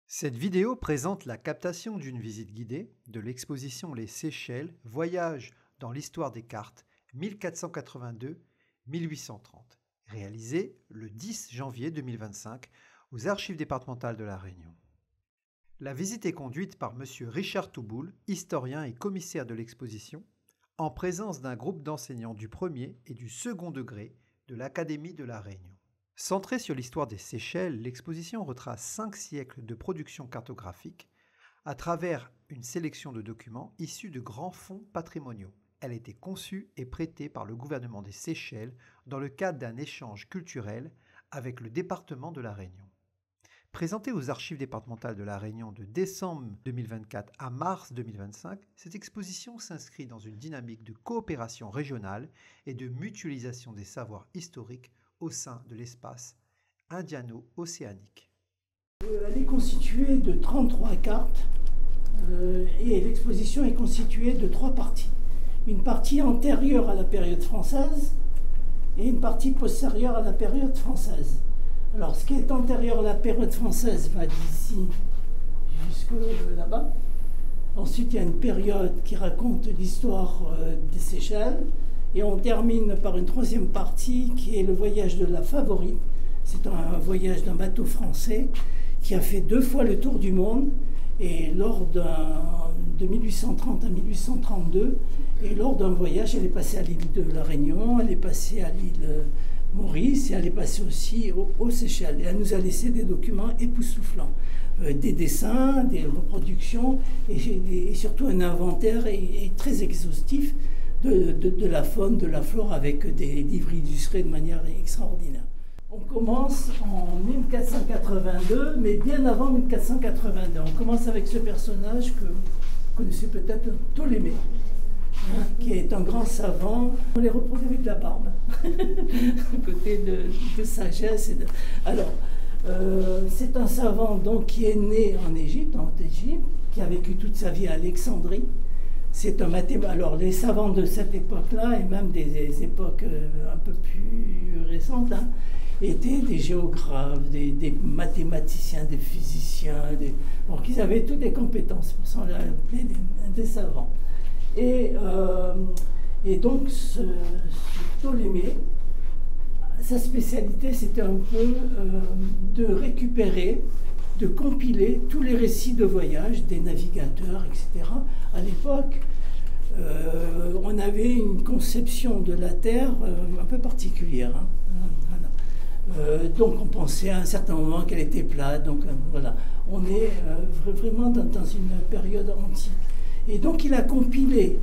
Cette vidéo présente la captation d'une visite guidée de l'exposition Les Seychelles, voyage dans l'histoire des cartes 1482-1830, réalisée le 10 janvier 2025 aux Archives départementales de La Réunion. La visite est conduite par M. Richard Touboul, historien et commissaire de l'exposition, en présence d'un groupe d'enseignants du premier et du second degré de l'Académie de La Réunion. Centrée sur l'histoire des Seychelles, l'exposition retrace 5 siècles de production cartographique à travers une sélection de documents issus de grands fonds patrimoniaux. Elle a été conçue et prêtée par le gouvernement des Seychelles dans le cadre d'un échange culturel avec le département de La Réunion. Présentée aux Archives départementales de La Réunion de décembre 2024 à mars 2025, cette exposition s'inscrit dans une dynamique de coopération régionale et de mutualisation des savoirs historiques au sein de l'espace indiano-océanique. Elle est constituée de 33 cartes et l'exposition est constituée de 3 parties. Une partie antérieure à la période française et une partie postérieure à la période française. Alors ce qui est antérieur à la période française va d'ici jusque là-bas. Ensuite il y a une période qui raconte l'histoire des Seychelles. Et on termine par une troisième partie qui est le voyage de la Favorite. C'est un voyage d'un bateau français qui a fait 2 fois le tour du monde, et de 1830 à 1832. Et lors d'un voyage, elle est passée à l'île de La Réunion, elle est passée à l'île Maurice et elle est passée aussi aux Seychelles. Et elle nous a laissé des documents époustouflants, des dessins, des reproductions et surtout un inventaire et très exhaustif de la faune, de la flore, avec des livres illustrés de manière extraordinaire. On commence en 1482, mais bien avant 1482. On commence avec ce personnage que vous connaissez peut-être, Ptolémée, qui est un grand savant. On les reproduit avec la barbe, côté de sagesse. Alors, c'est un savant donc, qui est né en Égypte, qui a vécu toute sa vie à Alexandrie. C'est un mathématicien. Alors, les savants de cette époque-là, et même des époques un peu plus récentes, étaient des géographes, des mathématiciens, des physiciens. Donc, ils avaient toutes des compétences, pour ça on les appelait des savants. Et donc, ce Ptolémée, sa spécialité, c'était un peu de récupérer, de compiler tous les récits de voyage des navigateurs, etc. À l'époque, on avait une conception de la Terre un peu particulière. Donc on pensait à un certain moment qu'elle était plate. Donc voilà, on est vraiment dans une période antique. Et donc il a compilé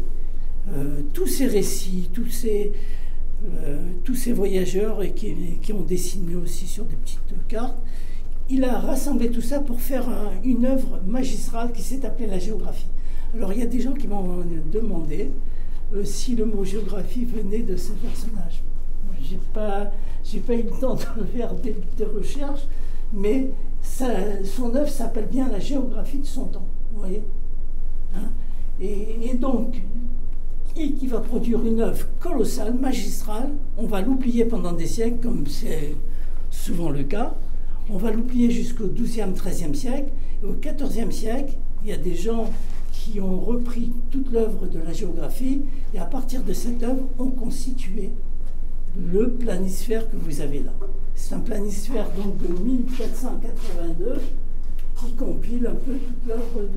tous ces récits, tous ces voyageurs et qui ont dessiné aussi sur des petites cartes. Il a rassemblé tout ça pour faire une œuvre magistrale qui s'est appelée la géographie. Alors il y a des gens qui m'ont demandé si le mot géographie venait de ce personnage. J'ai pas eu le temps de faire des recherches, mais son œuvre s'appelle bien la géographie de son temps. Vous voyez, et donc, qui va produire une œuvre colossale, magistrale. On va l'oublier pendant des siècles, comme c'est souvent le cas. On va l'oublier jusqu'au XIIe, XIIIe siècle. Et au XIVe siècle, il y a des gens qui ont repris toute l'œuvre de la géographie et à partir de cette œuvre, ont constitué le planisphère que vous avez là. C'est un planisphère donc de 1482 qui compile un peu toute l'œuvre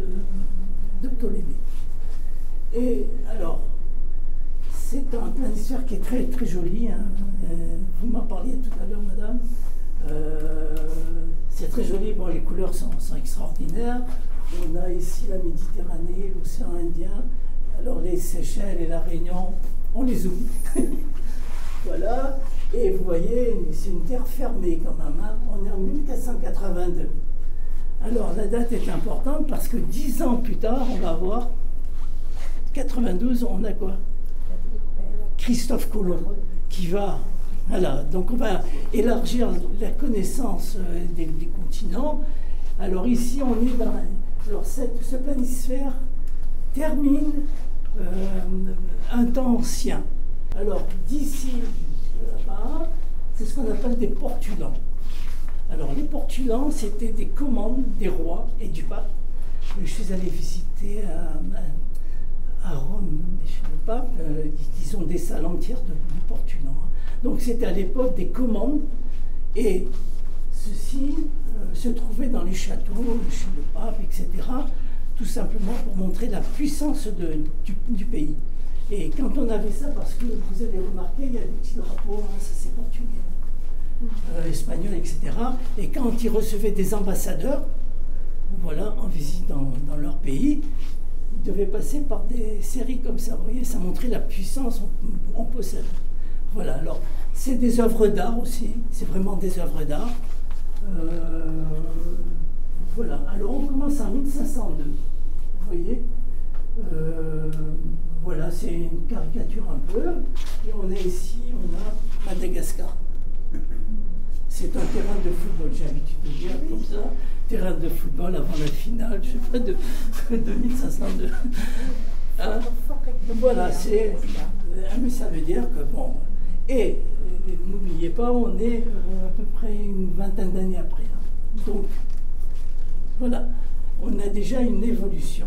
de Ptolémée. Et alors, c'est un planisphère qui est très, très joli. Vous m'en parliez tout à l'heure, madame. C'est très joli, bon, les couleurs sont extraordinaires. On a ici la Méditerranée, l'océan Indien. Alors les Seychelles et la Réunion, on les oublie. Voilà, et vous voyez, c'est une terre fermée quand même. On est en 1482. Alors la date est importante parce que 10 ans plus tard, on va voir, 92, on a quoi? Christophe Colomb, qui va... Voilà, donc on va élargir la connaissance des continents. Alors ici, on est dans... Alors ce planisphère termine un temps ancien. Alors d'ici là-bas, c'est ce qu'on appelle des portulans. Alors les portulans, c'était des commandes des rois et du pape. Je suis allé visiter à Rome, chez le pape, ils ont des salles entières de portulans. Donc c'était à l'époque des commandes, et ceci se trouvait dans les châteaux, chez le pape, etc., tout simplement pour montrer la puissance du pays. Et quand on avait ça, parce que vous avez remarqué, il y a des petits drapeaux, hein, ça c'est portugais, espagnol, etc. Et quand ils recevaient des ambassadeurs, voilà, en visite dans leur pays, ils devaient passer par des séries comme ça. Vous voyez, ça montrait la puissance qu'on possède. Voilà, alors, c'est des œuvres d'art aussi, c'est vraiment des œuvres d'art. Voilà, alors on commence en 1502, vous voyez. Voilà, c'est une caricature un peu. Et on est ici, on a Madagascar. C'est un terrain de football, j'ai l'habitude de dire comme ça. Terrain de football avant la finale, je sais pas, de 1502. Hein? Voilà, c'est. Mais ça veut dire que bon. Et n'oubliez pas, on est à peu près une vingtaine d'années après. Hein. Donc, voilà, on a déjà une évolution.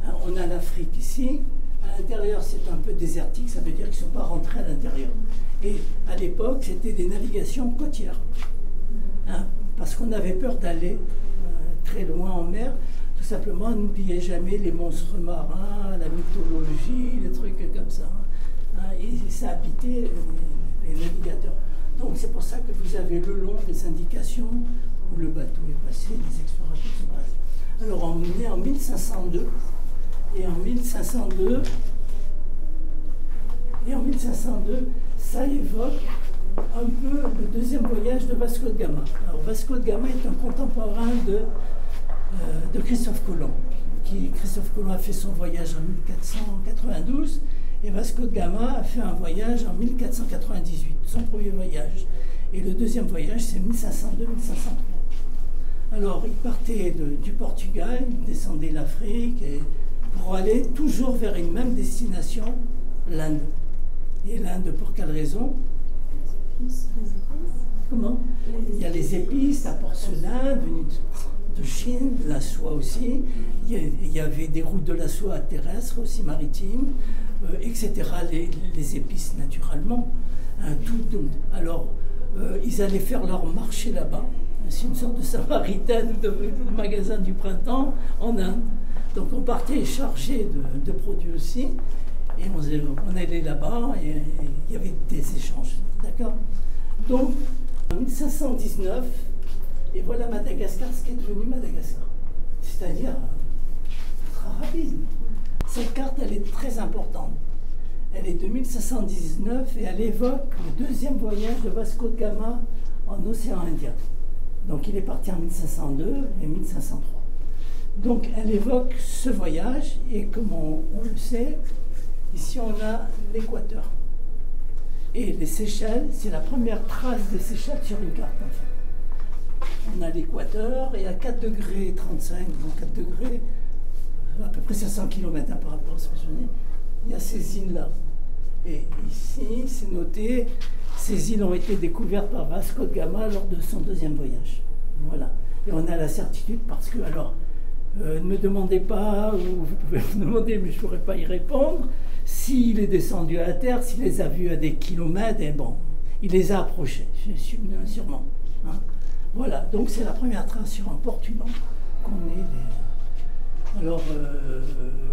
Hein, on a l'Afrique ici. À l'intérieur, c'est un peu désertique, ça veut dire qu'ils ne sont pas rentrés à l'intérieur. Et à l'époque, c'était des navigations côtières. Hein, parce qu'on avait peur d'aller très loin en mer. Tout simplement, n'oubliez jamais les monstres marins, la mythologie, les trucs comme ça. Hein, et ça habitait les navigateurs. Donc c'est pour ça que vous avez le long des indications où le bateau est passé, les explorateurs se passent. Alors on est en 1502. Et en 1502, ça évoque un peu le deuxième voyage de Vasco de Gama. Alors Vasco de Gama est un contemporain de Christophe Colomb. Christophe Colomb a fait son voyage en 1492 et Vasco de Gama a fait un voyage en 1498, son premier voyage. Et le deuxième voyage, c'est 1502-1503. Alors il partait du Portugal, il descendait l'Afrique pour aller toujours vers une même destination, l'Inde. Et l'Inde, pour quelle raison? Comment? Il y a les épices, la porcelaine venue de Chine, la soie aussi. Il y avait des routes de la soie terrestre aussi, maritimes, etc. Les épices naturellement. Hein, tout. Alors, ils allaient faire leur marché là-bas. C'est une sorte de samaritaine ou de magasin du printemps en Inde. Donc on partait chargé de produits aussi, et on allait là-bas, et il y avait des échanges, d'accord? Donc, en 1519, et voilà Madagascar, ce qui est devenu Madagascar. C'est-à-dire, très rapide. Cette carte, elle est très importante. Elle est de 1519, et elle évoque le deuxième voyage de Vasco de Gama en océan Indien. Donc il est parti en 1502 et 1503. Donc elle évoque ce voyage, et comme on le sait, ici on a l'Équateur. Et les Seychelles, c'est la première trace des Seychelles sur une carte en fait. On a l'Équateur, et à 4 degrés 35, donc 4 degrés, à peu près 500 km par rapport à ce que je dis, il y a ces îles-là. Et ici, c'est noté, ces îles ont été découvertes par Vasco de Gama lors de son deuxième voyage. Voilà. Et on a la certitude parce que, alors, ne me demandez pas, ou vous pouvez me demander, mais je ne pourrais pas y répondre, s'il est descendu à la terre, s'il les a vus à des kilomètres, et bon, il les a approchés, sûrement. Hein. Voilà, donc c'est la première trace sur un portulan qu'on est. Alors,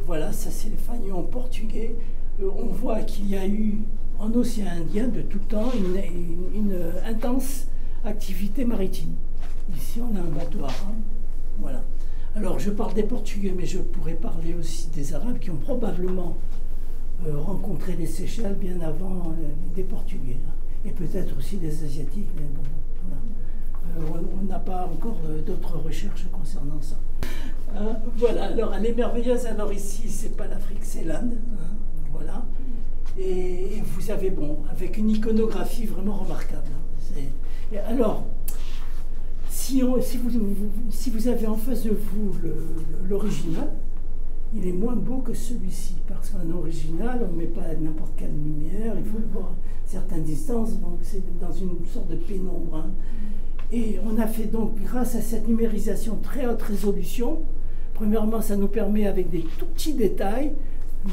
voilà, ça c'est les fanions portugais. On voit qu'il y a eu en océan Indien de tout temps une intense activité maritime. Ici, on a un bateau arabe. Voilà. Alors, je parle des Portugais, mais je pourrais parler aussi des Arabes qui ont probablement rencontré les Seychelles bien avant des Portugais. Hein. Et peut-être aussi des Asiatiques, mais bon, voilà. On n'a pas encore d'autres recherches concernant ça. Voilà, alors elle est merveilleuse. Alors ici, c'est pas l'Afrique, c'est l'Inde. Hein, voilà. Et vous avez, bon, avec une iconographie vraiment remarquable. Hein. Et alors, si vous avez en face de vous l'original, il est moins beau que celui-ci, parce qu'un original, on ne met pas n'importe quelle lumière, il faut le voir à certaines distances, donc c'est dans une sorte de pénombre. Hein. Et on a fait donc, grâce à cette numérisation très haute résolution, premièrement, ça nous permet avec des tout petits détails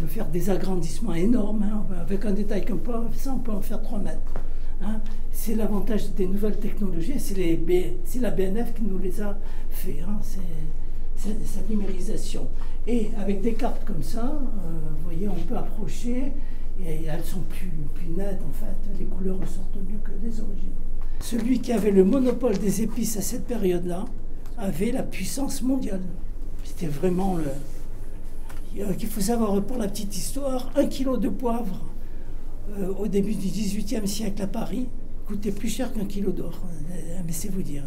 de faire des agrandissements énormes. Hein. Avec un détail comme ça, on peut en faire 3 mètres. Hein. C'est l'avantage des nouvelles technologies, c'est la BNF qui nous les a fait, hein. C'est cette numérisation. Et avec des cartes comme ça, vous voyez, on peut approcher, et elles sont plus nettes en fait, les couleurs ressortent mieux que les origines. Celui qui avait le monopole des épices à cette période-là avait la puissance mondiale. C'était vraiment le... qu'il faut savoir pour la petite histoire, 1 kilo de poivre au début du XVIIIe siècle à Paris coûtait plus cher qu'un kilo d'or. Mais c'est vous dire.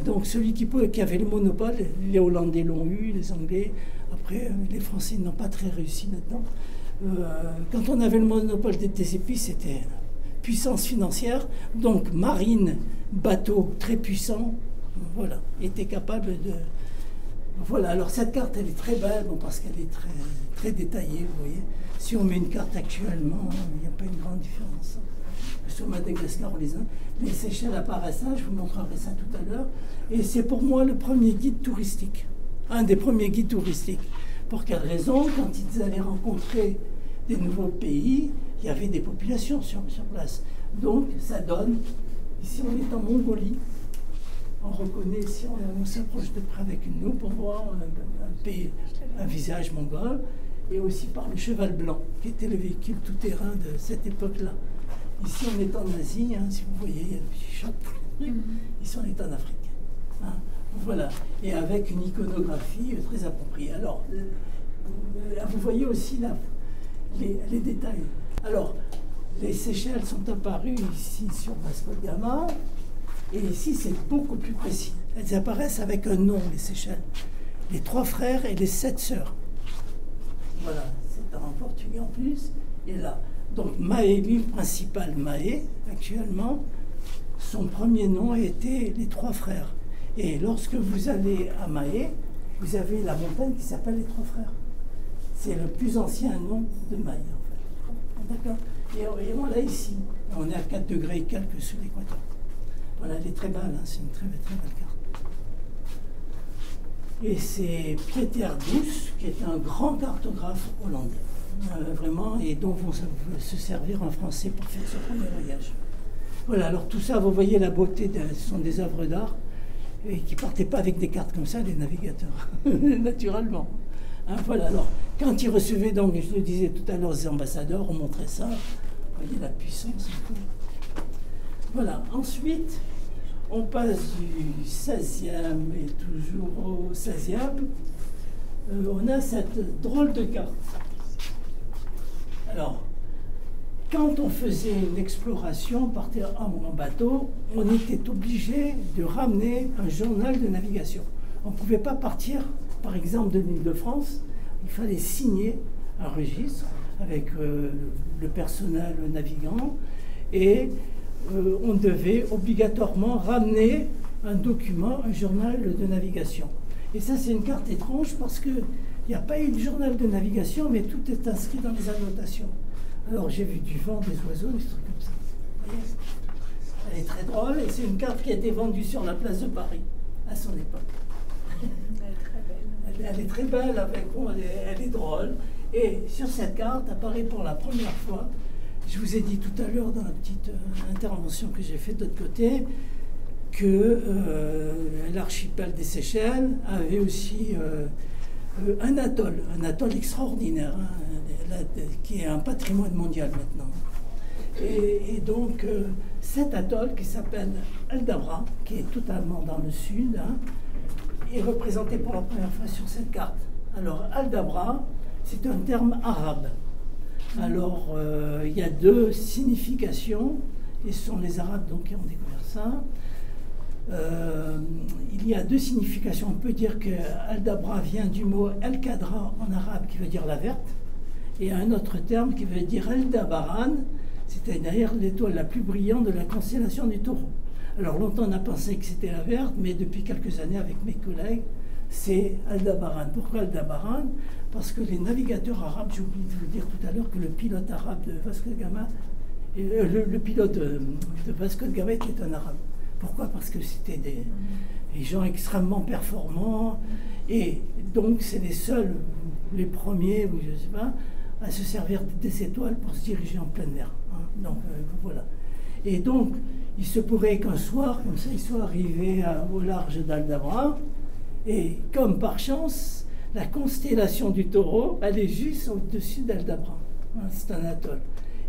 Donc celui qui avait le monopole, les Hollandais l'ont eu, les Anglais, après les Français n'ont pas très réussi là-dedans. Quand on avait le monopole des épices, c'était puissance financière, donc marine, bateau très puissant, voilà, était capable de... Voilà, alors cette carte, elle est très belle, bon, parce qu'elle est très, très détaillée, vous voyez. Si on met une carte actuellement, il n'y a pas une grande différence. Sur Madagascar, les Seychelles apparaissent, je vous montrerai ça tout à l'heure. Et c'est pour moi le premier guide touristique, un des premiers guides touristiques. Pour quelle raison? Quand ils allaient rencontrer des nouveaux pays, il y avait des populations sur place. Donc ça donne, ici on est en Mongolie, on reconnaît, si on s'approche de près avec une loupe, on voit un visage mongol, et aussi par le cheval blanc, qui était le véhicule tout-terrain de cette époque-là. Ici, on est en Asie, hein, si vous voyez, il y a le petit chat. Ici, on est en Afrique. Hein, voilà. Et avec une iconographie très appropriée. Alors, vous voyez aussi là, les détails. Alors, les Seychelles sont apparues ici sur Vasco de Gama. Et ici, c'est beaucoup plus précis. Elles apparaissent avec un nom, les Seychelles. Les 3 frères et les 7 sœurs. Voilà, c'est en portugais en plus. Et là, donc Mahé, l'île principale Mahé, actuellement, son premier nom a été les 3 frères. Et lorsque vous allez à Mahé, vous avez la montagne qui s'appelle les 3 frères. C'est le plus ancien nom de Mahé, en fait. D'accord. Et on l'a ici. On est à 4 degrés et quelques sous l'équateur. Voilà, elle est très belle, hein, c'est une très, très belle carte. Et c'est Pieter Douce, qui est un grand cartographe hollandais, vraiment, et dont vont se servir en français pour faire ce premier voyage. Voilà, alors tout ça, vous voyez la beauté, ce sont des œuvres d'art, et qui ne partaient pas avec des cartes comme ça, les navigateurs, naturellement. Hein, voilà, alors, quand ils recevaient, donc, je le disais tout à l'heure, les ambassadeurs, on montrait ça, vous voyez la puissance et tout. Voilà, ensuite, on passe du 16e et toujours au 16e. On a cette drôle de carte. Alors, quand on faisait une exploration, on partait en bateau, on était obligé de ramener un journal de navigation. On ne pouvait pas partir, par exemple, de l'Île-de-France. Il fallait signer un registre avec le personnel navigant et on devait obligatoirement ramener un document, un journal de navigation. Et ça, c'est une carte étrange parce qu'il n'y a pas eu de journal de navigation, mais tout est inscrit dans les annotations. Alors, j'ai vu du vent, des oiseaux, des trucs comme ça. Vous voyez, elle est très drôle et c'est une carte qui a été vendue sur la place de Paris à son époque. Elle est très belle. Elle est très belle, avec, bon, elle est drôle. Et sur cette carte apparaît pour la première fois, je vous ai dit tout à l'heure dans la petite intervention que j'ai faite de l'autre côté, que l'archipel des Seychelles avait aussi un atoll extraordinaire, hein, qui est un patrimoine mondial maintenant. Et donc, cet atoll qui s'appelle Aldabra, qui est totalement dans le sud, hein, est représenté pour la première fois sur cette carte. Alors, Aldabra, c'est un terme arabe. Alors, il y a 2 significations, et ce sont les Arabes donc, qui ont découvert ça. Il y a 2 significations. On peut dire que Aldabra vient du mot El-Kadra en arabe, qui veut dire la verte, et un autre terme qui veut dire Aldabaran, c'est-à-dire l'étoile la plus brillante de la constellation du Taureau. Alors, longtemps, on a pensé que c'était la verte, mais depuis quelques années, avec mes collègues, c'est Aldabaran. Pourquoi Aldabaran? Parce que les navigateurs arabes, j'ai oublié de vous dire tout à l'heure que le pilote arabe de Vasco de Gama, le pilote de Vasco de Gama était un arabe. Pourquoi? Parce que c'était des gens extrêmement performants, et donc c'est les seuls, les premiers, ou je ne sais pas, à se servir des étoiles pour se diriger en pleine mer. Hein. Donc voilà. Et donc, il se pourrait qu'un soir, comme ça, ils soient arrivés au large d'Aldabra, et comme par chance, la constellation du Taureau, elle est juste au-dessus d'Aldabra. Hein, c'est un atoll.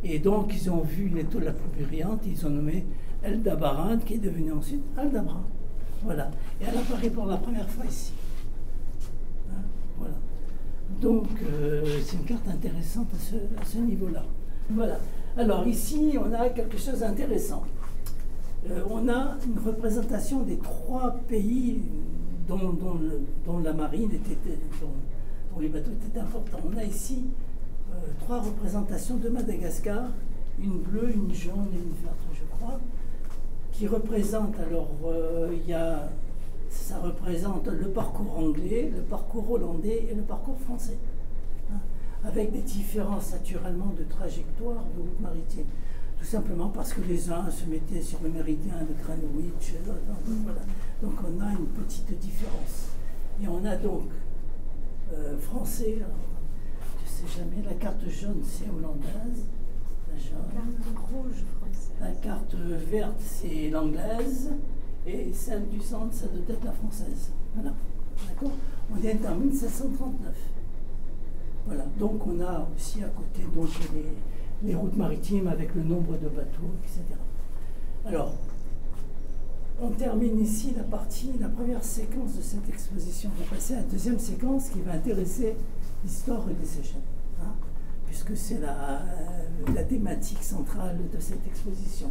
Et donc, ils ont vu l'étoile la plus brillante, ils ont nommé Aldebaran, qui est devenue ensuite Aldabra. Voilà. Et elle apparaît pour la première fois ici. Hein, voilà. Donc, c'est une carte intéressante à ce niveau-là. Voilà. Alors, ici, on a quelque chose d'intéressant. On a une représentation des 3 pays dont la marine était, dont les bateaux étaient importants. On a ici 3 représentations de Madagascar, une bleue, une jaune et une verte, je crois, qui représentent, alors, ça représente le parcours anglais, le parcours hollandais et le parcours français, hein, avec des différences naturellement de trajectoire de route maritime. Tout simplement parce que les uns se mettaient sur le méridien de Greenwich, voilà. Donc on a une petite différence. Et on a donc français, alors, je ne sais jamais, la carte jaune c'est hollandaise, la jaune. Carte rouge française. La carte verte c'est l'anglaise, et celle du centre ça doit être la française. Voilà, d'accord? On est en 1739. Voilà, donc on a aussi à côté donc les routes maritimes avec le nombre de bateaux, etc. Alors, on termine ici la première séquence de cette exposition. On va passer à la deuxième séquence qui va intéresser l'histoire des Seychelles, hein, puisque c'est la thématique centrale de cette exposition.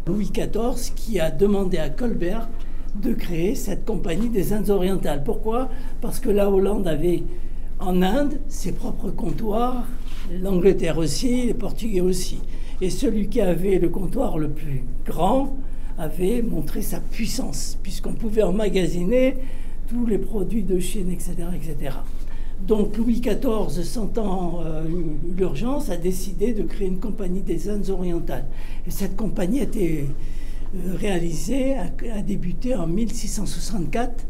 Louis XIV qui a demandé à Colbert de créer cette compagnie des Indes orientales. Pourquoi? Parce que la Hollande avait en Inde ses propres comptoirs, l'Angleterre aussi, les Portugais aussi. Et celui qui avait le comptoir le plus grand avait montré sa puissance, puisqu'on pouvait emmagasiner tous les produits de Chine, etc., etc. Donc Louis XIV, sentant l'urgence, a décidé de créer une compagnie des Indes orientales. Et cette compagnie a été réalisée, a débuté en 1664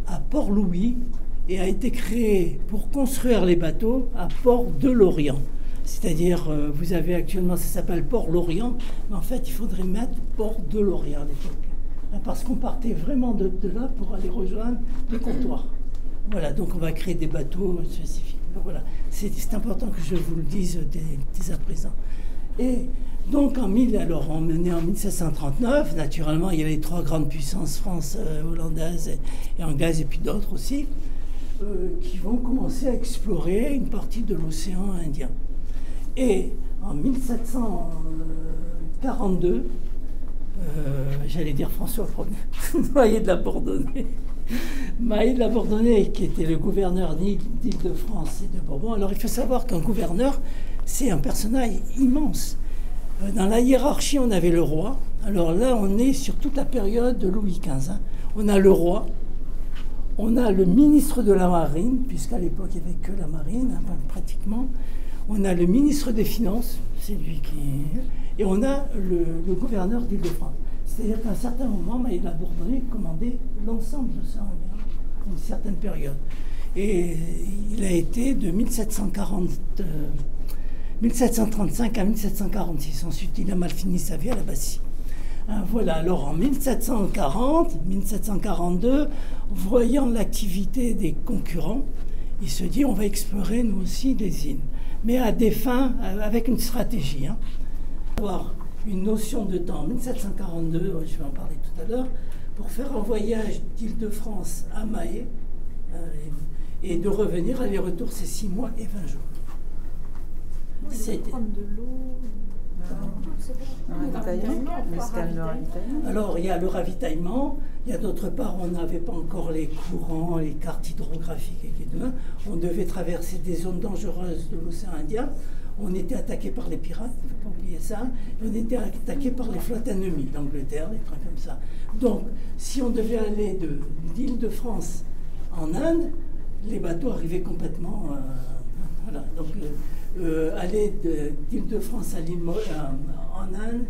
à Port-Louis, et a été créé pour construire les bateaux à Port-de-l'Orient. C'est-à-dire, vous avez actuellement, ça s'appelle Port-l'Orient, mais en fait, il faudrait mettre Port-de-l'Orient à l'époque. Parce qu'on partait vraiment de là pour aller rejoindre les comptoirs. Voilà, donc on va créer des bateaux spécifiques. Donc voilà, c'est important que je vous le dise dès à présent. Et donc, on est en 1739, naturellement, il y avait les 3 grandes puissances, France, hollandaise et anglaise, et puis d'autres aussi, qui vont commencer à explorer une partie de l'océan Indien. Et en 1742, j'allais dire François Ier, Maillet de la Bourdonnais. Maillet de la Bourdonnais, qui était le gouverneur d'Île-de-France et de Bourbon. Alors il faut savoir qu'un gouverneur, c'est un personnage immense. Dans la hiérarchie, on avait le roi. Alors là, on est sur toute la période de Louis XV. Hein. On a le roi. On a le ministre de la Marine, puisqu'à l'époque, il n'y avait que la Marine, hein, pratiquement. On a le ministre des Finances, c'est lui qui... Et on a le gouverneur d'Île-de-France. C'est-à-dire qu'à un certain moment, Maillet de la Bourdonnais commandait l'ensemble de ça, à une certaine période. Et il a été de 1735 à 1746. Ensuite, il a mal fini sa vie à la Bastille. Voilà, alors en 1740, 1742, voyant l'activité des concurrents, il se dit on va explorer nous aussi des îles, mais à des fins, avec une stratégie. Hein. Avoir une notion de temps, 1742, je vais en parler tout à l'heure, pour faire un voyage d'Île-de-France à Mahé, et de revenir, aller-retour, c'est 6 mois et 20 jours. C'est prendre de l'eau. Alors, il y a le ravitaillement, il y a d'autre part, on n'avait pas encore les courants, les cartes hydrographiques, etc. On devait traverser des zones dangereuses de l'océan Indien. On était attaqué par les pirates, il ne faut pas oublier ça. On était attaqué par les flottes ennemies, l'Angleterre, des trucs comme ça. Donc, si on devait aller d'Île-de-France en Inde, les bateaux arrivaient complètement... voilà, donc... aller d'Île-de-France en Inde,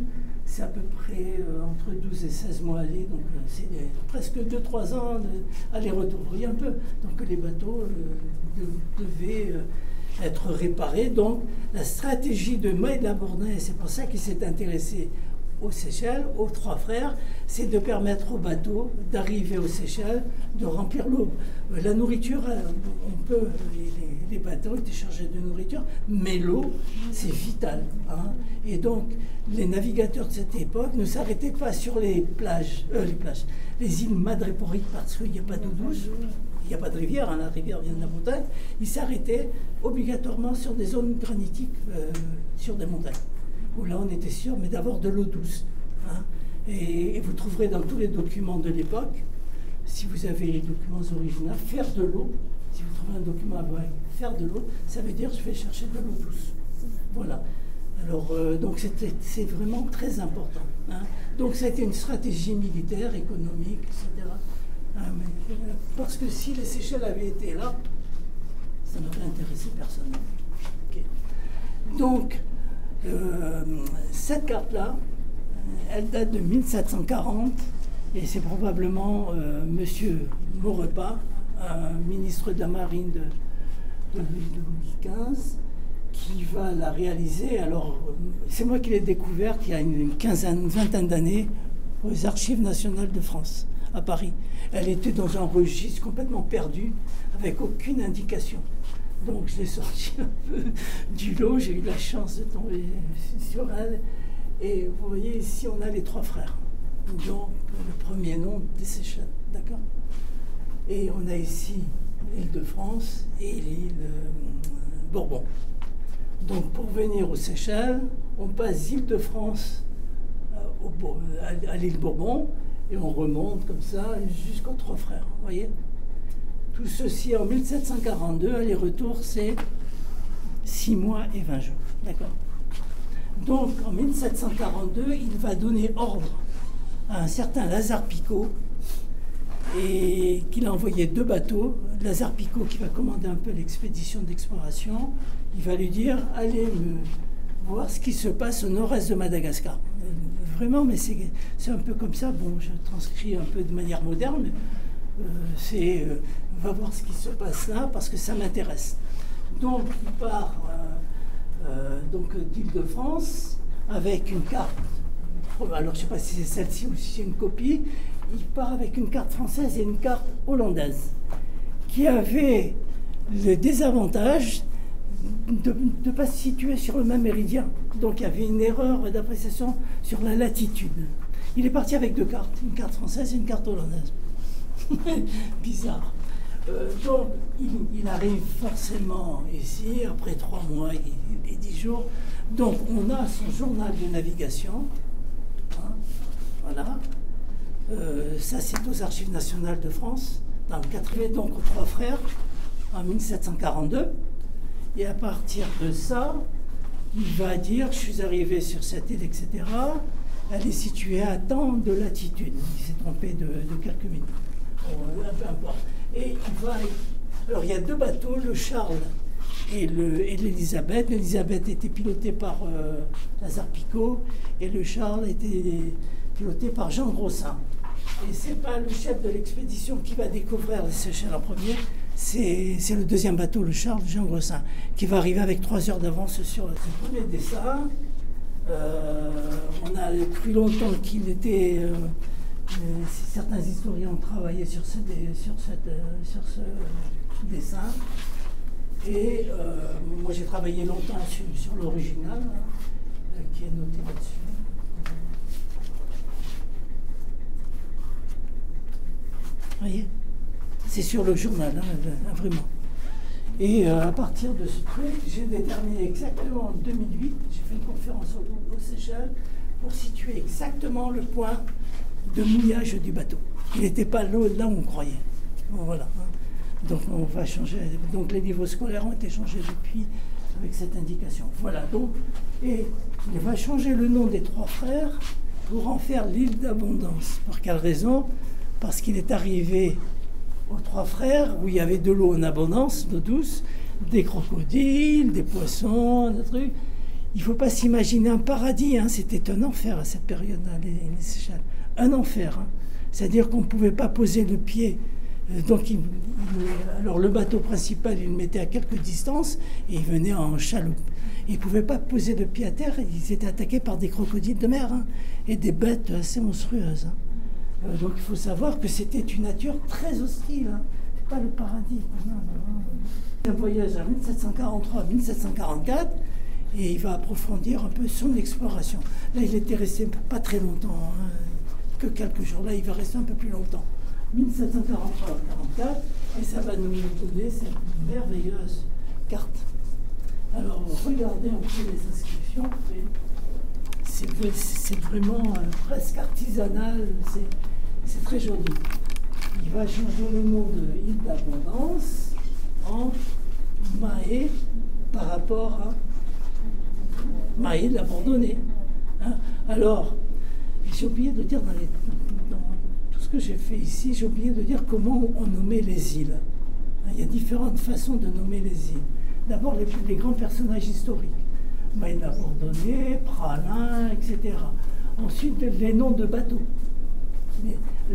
c'est à peu près entre 12 et 16 mois aller, donc c'est presque 2-3 ans aller-retour. Vous voyez un peu, donc les bateaux devaient être réparés. Donc la stratégie de Maël Bourdin, c'est pour ça qu'il s'est intéressé aux Seychelles, aux Trois Frères, c'est de permettre aux bateaux d'arriver aux Seychelles, de remplir l'eau. La nourriture, les bateaux étaient chargés de nourriture, mais l'eau, c'est vital. Hein. Et donc, les navigateurs de cette époque ne s'arrêtaient pas sur les îles madréporiques, parce qu'il n'y a pas d'eau douce, il n'y a pas de rivière, hein, la rivière vient de la montagne. Ils s'arrêtaient obligatoirement sur des zones granitiques, sur des montagnes, où là on était sûr, mais d'avoir de l'eau douce. Hein. Et vous trouverez dans tous les documents de l'époque, si vous avez les documents originaux, faire de l'eau, si vous trouvez un document avec faire de l'eau, ça veut dire je vais chercher de l'eau douce. Voilà. Alors, donc c'est vraiment très important. Hein. Donc ça a été une stratégie militaire, économique, etc. Hein, parce que si les Seychelles avaient été là, ça n'aurait intéressé personne. Okay. Donc, cette carte-là, elle date de 1740 et c'est probablement M. Maurepas, ministre de la Marine de Louis XV, qui va la réaliser. Alors, c'est moi qui l'ai découverte il y a une vingtaine d'années aux Archives nationales de France, à Paris. Elle était dans un registre complètement perdu, avec aucune indication. Donc je l'ai sortie un peu du lot, j'ai eu la chance de tomber sur elle. Et vous voyez, ici, on a les Trois Frères, donc le premier nom des Seychelles, d'accord? Et on a ici l'île de France et l'île Bourbon. Donc pour venir aux Seychelles, on passe l'île de France à l'île Bourbon et on remonte comme ça jusqu'aux Trois Frères, vous voyez? Tout ceci en 1742, aller-retour, c'est 6 mois et 20 jours, d'accord? Donc, en 1742, il va donner ordre à un certain Lazare Picot et qu'il a envoyé 2 bateaux. Lazare Picot, qui va commander un peu l'expédition d'exploration, il va lui dire « Allez voir ce qui se passe au nord-est de Madagascar ». Vraiment, mais c'est un peu comme ça. Bon, je transcris un peu de manière moderne, mais va voir ce qui se passe là parce que ça m'intéresse. Donc, il part d'Île-de-France avec une carte. Alors, je ne sais pas si c'est celle-ci ou si c'est une copie. Il part avec une carte française et une carte hollandaise qui avait le désavantage de ne pas se situer sur le même méridien. Donc, il y avait une erreur d'appréciation sur la latitude. Il est parti avec 2 cartes, une carte française et une carte hollandaise. Bizarre. Donc, il arrive forcément ici, après 3 mois et 10 jours. Donc, on a son journal de navigation. Hein, voilà. Ça, c'est aux Archives nationales de France, dans le 4e, donc aux Trois Frères, en 1742. Et à partir de ça, il va dire, je suis arrivé sur cette île, etc. Elle est située à tant de latitude. Il s'est trompé de quelques minutes. Peu importe. Et alors il y a 2 bateaux, le Charles et l'Elisabeth. L'Elisabeth était pilotée par Lazare Picot et le Charles était piloté par Jean Grossin. Et c'est pas le chef de l'expédition qui va découvrir les Seychelles en premier, c'est le 2e bateau, le Charles, Jean Grossin, qui va arriver avec 3 heures d'avance sur le premier dessin. On a cru longtemps qu'il était... certains historiens ont travaillé sur ce dessin. Et moi, j'ai travaillé longtemps sur l'original, qui est noté là-dessus. Vous voyez? C'est sur le journal, hein, vraiment. Et à partir de ce truc, j'ai déterminé exactement en 2008, j'ai fait une conférence aux Seychelles pour situer exactement le point de mouillage du bateau. Il n'était pas là où on croyait. Bon, voilà. Donc on va changer. Donc les niveaux scolaires ont été changés depuis avec cette indication. Voilà. Donc, et il va changer le nom des Trois Frères pour en faire l'île d'Abondance. Pour quelle raison? Parce qu'il est arrivé aux Trois Frères où il y avait de l'eau en abondance, d'eau douce, des crocodiles, des poissons, des trucs. Il ne faut pas s'imaginer un paradis, hein. C'était un enfer à cette période-là, les Seychelles. Un enfer. Hein. C'est-à-dire qu'on ne pouvait pas poser le pied. Donc, alors le bateau principal, il le mettait à quelques distances et il venait en chaloupe. Ils ne pouvaient pas poser le pied à terre, ils étaient attaqués par des crocodiles de mer hein, et des bêtes assez monstrueuses. Hein. Donc il faut savoir que c'était une nature très hostile. Hein. C'est pas le paradis. Un voyage en 1743-1744 et il va approfondir un peu son exploration. Là, il était resté pas très longtemps, hein, que quelques jours. Là, il va rester un peu plus longtemps. 1743-44 et ça va nous donner cette merveilleuse carte. Alors, regardez un peu les inscriptions. C'est vraiment presque artisanal. C'est très joli. Il va changer le nom de Île d'Abondance en Mahé par rapport à Mahé de l'Abandonné. Hein? Alors, j'ai oublié de dire dans tout ce que j'ai fait ici, j'ai oublié de dire comment on nommait les îles. Il y a différentes façons de nommer les îles. D'abord, les grands personnages historiques. Mahé de l'Abandonné, Praslin, etc. Ensuite, les noms de bateaux.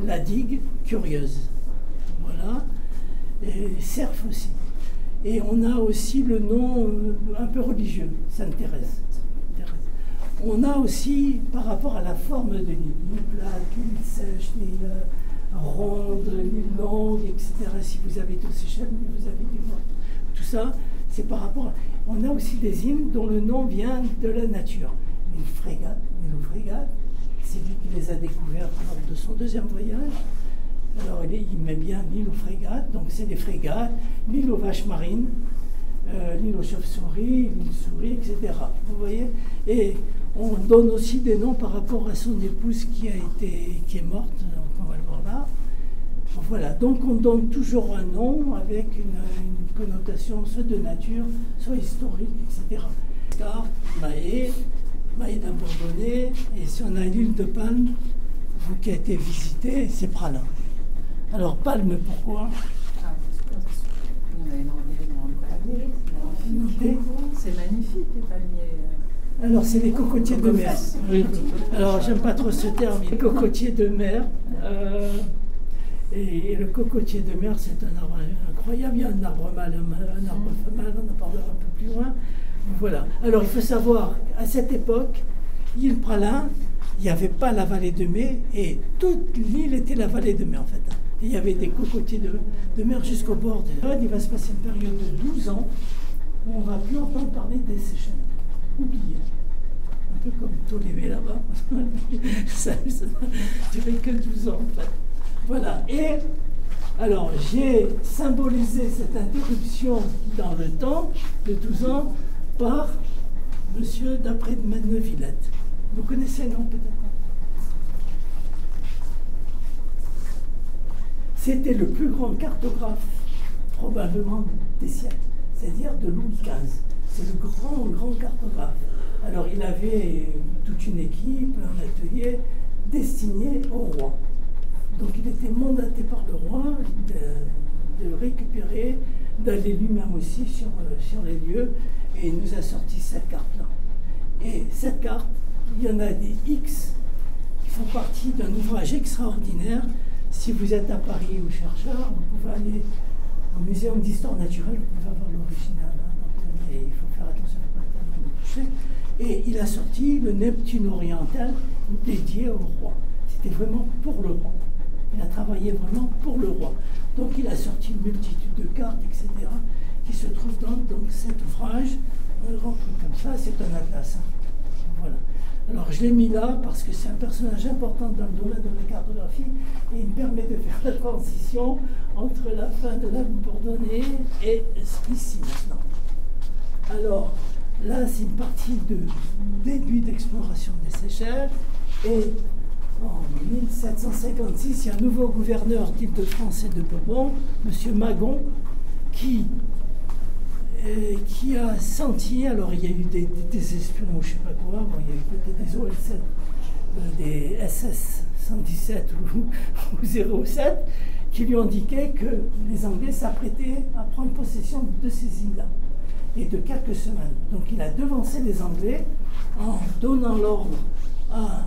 La digue, Curieuse. Voilà. Et Cerf aussi. Et on a aussi le nom un peu religieux, Sainte-Thérèse. On a aussi, par rapport à la forme de l'île, l'île plate, l'île sèche, l'île ronde, l'île longue, etc. Si vous avez tous ces chaînes, vous avez du voir. Tout ça, c'est par rapport à... On a aussi des îles dont le nom vient de la nature. L'île Frégate, c'est lui qui les a découvertes lors de son deuxième voyage. Alors il met bien l'île aux frégates, donc c'est les frégates, l'île aux vaches marines, l'île aux chauves-souris, l'île souris, etc. Vous voyez? Et on donne aussi des noms par rapport à son épouse qui est morte, donc on va le voir là. Voilà, donc on donne toujours un nom avec une connotation soit de nature, soit historique, etc. Mahé d'Abandonné, et si on a l'île de Palme, vous qui avez été visité, c'est Praslin. Alors Palme, pourquoi? C'est magnifique les palmiers. Alors c'est les cocotiers de mer. Oui. Alors j'aime pas trop ce terme, les cocotiers de mer. Et le cocotier de mer, c'est un arbre incroyable. Il y a un arbre mâle, un arbre femelle, on en parlera un peu plus loin. Voilà. Alors il faut savoir qu'à cette époque, l'île Praslin, il n'y avait pas la vallée de mai, et toute l'île était la vallée de mai en fait. Et il y avait des cocotiers de mer jusqu'au bord de l'île. Il va se passer une période de 12 ans où on ne va plus entendre parler des Seychelles. Oublié. Un peu comme Ptolémée là-bas. Ça ne durait que 12 ans en fait. Voilà. Et alors j'ai symbolisé cette interruption dans le temps de 12 ans par monsieur Dapré de Mennevillette. Vous connaissez le nom peut-être? C'était le plus grand cartographe probablement des siècles, c'est-à-dire de Louis XV. C'est le grand cartographe. Alors il avait toute une équipe, un atelier destiné au roi. Donc il était mandaté par le roi de récupérer, d'aller lui-même aussi sur les lieux, et il nous a sorti cette carte-là. Et cette carte, il y en a des X qui font partie d'un ouvrage extraordinaire. Si vous êtes à Paris ou chercheur, vous pouvez aller au Muséum d'histoire naturelle, vous pouvez avoir l'original. Hein, il faut faire attention à ne pas le toucher. Et il a sorti le Neptune oriental dédié au roi. C'était vraiment pour le roi. Il a travaillé vraiment pour le roi. Donc il a sorti une multitude de cartes, etc., qui se trouvent dans donc, cet ouvrage. Un grand truc comme ça, c'est un atlas. Hein. Voilà. Alors je l'ai mis là parce que c'est un personnage important dans le domaine de la cartographie et il me permet de faire la transition entre la fin de la Bourdonnais et ici maintenant. Alors là c'est une partie de début d'exploration des Seychelles et en 1756 il y a un nouveau gouverneur d'Île-de-France et de Bourbon, M. Magon, qui a senti, alors il y a eu des espions, je ne sais pas quoi, bon, il y a eu peut-être des OL7, des SS 117 ou 07, qui lui indiquaient que les Anglais s'apprêtaient à prendre possession de ces îles-là. et de quelques semaines. Donc il a devancé les Anglais en donnant l'ordre à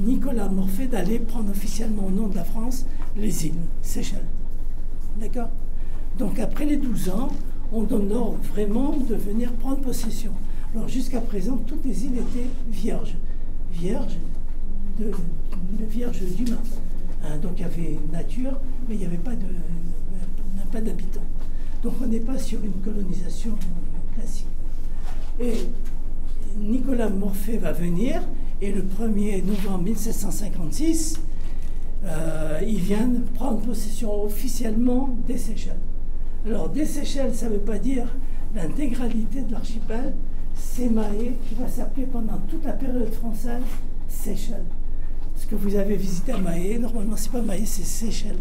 Nicolas Morphée d'aller prendre officiellement au nom de la France les îles Seychelles. D'accord? Donc après les 12 ans, on donne l'ordre vraiment de venir prendre possession. Alors jusqu'à présent, toutes les îles étaient vierges. Vierges d'humains. Hein, donc il y avait nature, mais il n'y avait pas d'habitants. Donc on n'est pas sur une colonisation classique. Et Nicolas Morphée va venir, et le 1er novembre 1756, il vient prendre possession officiellement des Seychelles. Alors des Seychelles, ça ne veut pas dire l'intégralité de l'archipel, c'est Mahé qui va s'appeler pendant toute la période française Seychelles. Ce que vous avez visité à Mahé, normalement c'est pas Mahé, c'est Seychelles.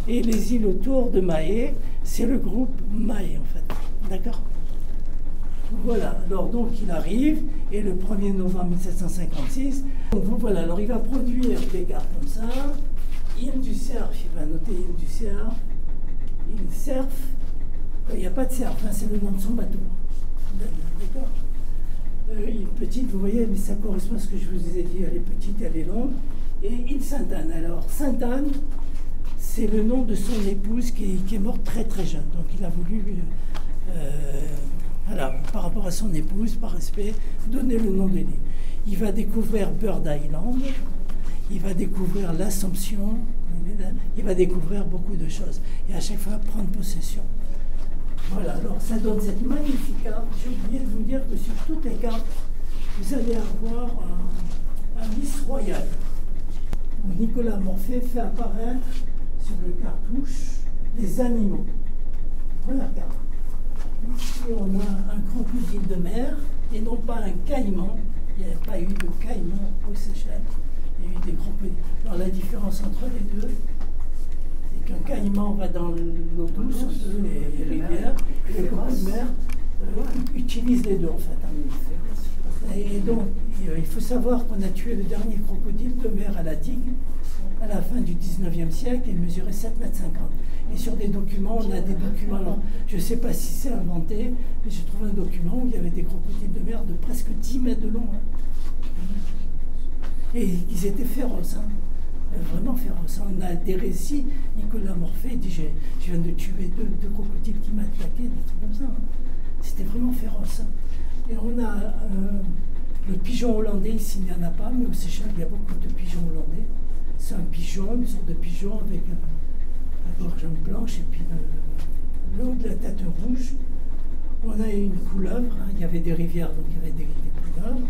Et les îles autour de Mahé, c'est le groupe Mahé en fait. D'accord? Voilà, alors donc il arrive, et le 1er novembre 1756, donc voilà, alors il va produire des cartes comme ça, île du Cerf, il va noter île du Cerf, île Cerf, il n'y a pas de Cerf, hein, c'est le nom de son bateau. D'accord? Île petite, vous voyez, mais ça correspond à ce que je vous ai dit, elle est petite, elle est longue, et île Sainte-Anne. Alors Sainte-Anne, c'est le nom de son épouse qui est morte très très jeune, donc il a voulu... voilà, par rapport à son épouse, par respect, donner le nom de l'île. Il va découvrir Bird Island, il va découvrir l'Assomption, il va découvrir beaucoup de choses. Et à chaque fois, prendre possession. Voilà, alors ça donne cette magnifique carte. J'ai oublié de vous dire que sur toutes les cartes, vous allez avoir un lys royal, où Nicolas Morphée fait apparaître sur le cartouche des animaux. Première carte. Ici, on a un crocodile de mer et non pas un caïman. Il n'y a pas eu de caïman aux Seychelles. Il y a eu des crocodiles. Alors, la différence entre les deux, c'est qu'un caïman va dans l'eau douce, les rivières, et le crocodile de mer utilise les deux en fait. Et donc, il faut savoir qu'on a tué le dernier crocodile de mer à la digue à la fin du 19e siècle et il mesurait 7,50 m. Et sur des documents, on a des documents, alors je ne sais pas si c'est inventé, mais j'ai trouvé un document où il y avait des crocodiles de mer de presque 10 mètres de long. Hein. Et ils étaient féroces, hein. Vraiment féroces. On a des récits, Nicolas Morphée dit, je viens de tuer deux crocodiles qui m'attaquaient, des trucs comme ça. Hein. C'était vraiment féroce. Hein. Et on a le pigeon hollandais, ici il n'y en a pas, mais aux Seychelles il y a beaucoup de pigeons hollandais. C'est un pigeon, une sorte de pigeon avec la gorge blanche et puis le haut de la tête rouge. On a une couleuvre, hein. Il y avait des rivières, donc il y avait des couleuvres.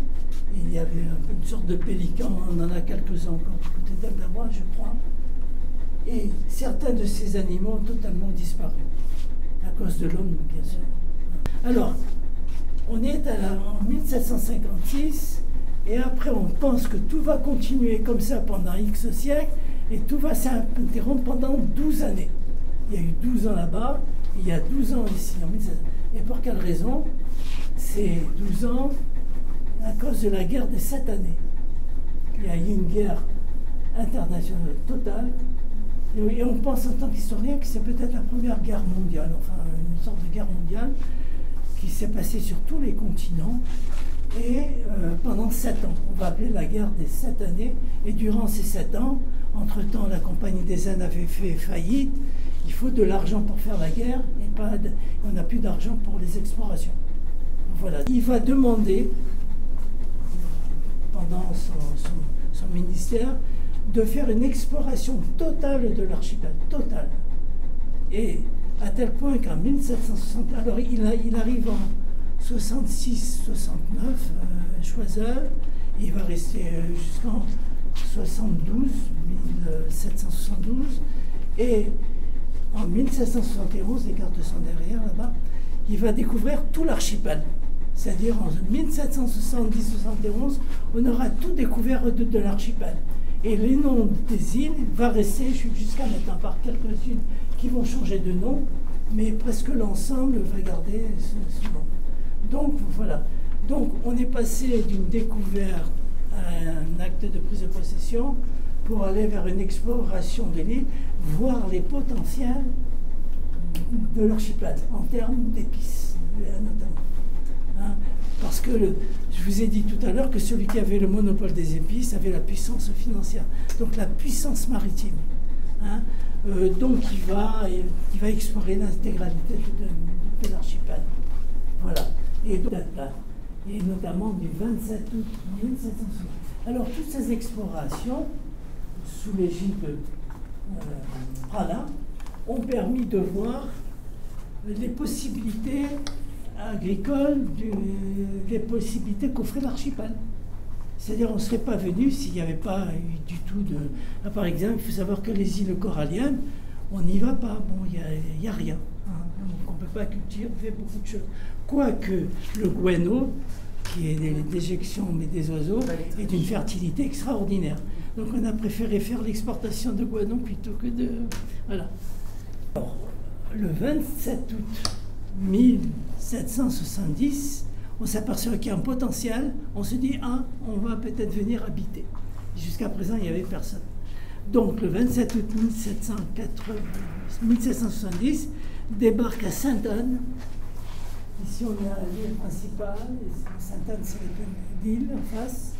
Et il y avait une sorte de pélican, on en a quelques-uns encore du côté d'Aldabois, je crois. Et certains de ces animaux ont totalement disparu, à cause de l'homme, bien sûr. Alors, on est en 1756, et après on pense que tout va continuer comme ça pendant X siècles, et tout va s'interrompre pendant 12 années. Il y a eu 12 ans là-bas, il y a 12 ans ici, en 1700. Et pour quelle raison? C'est 12 ans à cause de la guerre des 7 années. Il y a eu une guerre internationale totale, et on pense en tant qu'historien que c'est peut-être la première guerre mondiale, enfin une sorte de guerre mondiale, qui s'est passée sur tous les continents, et pendant 7 ans. On va appeler la guerre des 7 années, et durant ces 7 ans, entre-temps la Compagnie des Indes avait fait faillite, il faut de l'argent pour faire la guerre, et on n'a plus d'argent pour les explorations. Voilà. Il va demander, pendant son ministère, de faire une exploration totale de l'archipel, totale. Et à tel point qu'en 1760, alors il arrive en 66-69, Choiseul, il va rester jusqu'en 1772, et en 1771, les cartes sont derrière là-bas, il va découvrir tout l'archipel. C'est-à-dire en 1770-71, on aura tout découvert de l'archipel. Et les noms des îles vont rester jusqu'à maintenant, par quelques-unes qui vont changer de nom, mais presque l'ensemble va garder ce nom. Donc voilà. Donc on est passé d'une découverte à un acte de prise de possession pour aller vers une exploration de l'île, voir les potentiels de l'archipel en termes d'épices. notamment. Hein, parce que je vous ai dit tout à l'heure que celui qui avait le monopole des épices avait la puissance financière, donc la puissance maritime. Hein, donc il va explorer l'intégralité de l'archipel. Voilà. Et notamment du 27 août 1760. Alors toutes ces explorations, sous l'égide de Prada, ont permis de voir les possibilités agricoles, les possibilités qu'offrait l'archipel. C'est-à-dire on ne serait pas venu s'il n'y avait pas eu du tout de... Là, par exemple, il faut savoir que les îles coralliennes, on n'y va pas, bon, il n'y a rien. Hein, donc on ne peut pas cultiver beaucoup de choses. Quoique le guano, qui est des déjections mais des oiseaux, est d'une fertilité extraordinaire. Donc on a préféré faire l'exportation de guano plutôt que de... Voilà. Alors, le 27 août 1770, on s'aperçoit qu'il y a un potentiel, on se dit, ah, on va peut-être venir habiter. Jusqu'à présent, il n'y avait personne. Donc, le 27 août 1770, débarque à Sainte-Anne. Ici, on a l'île principale, Sainte-Anne, c'est l'île en face.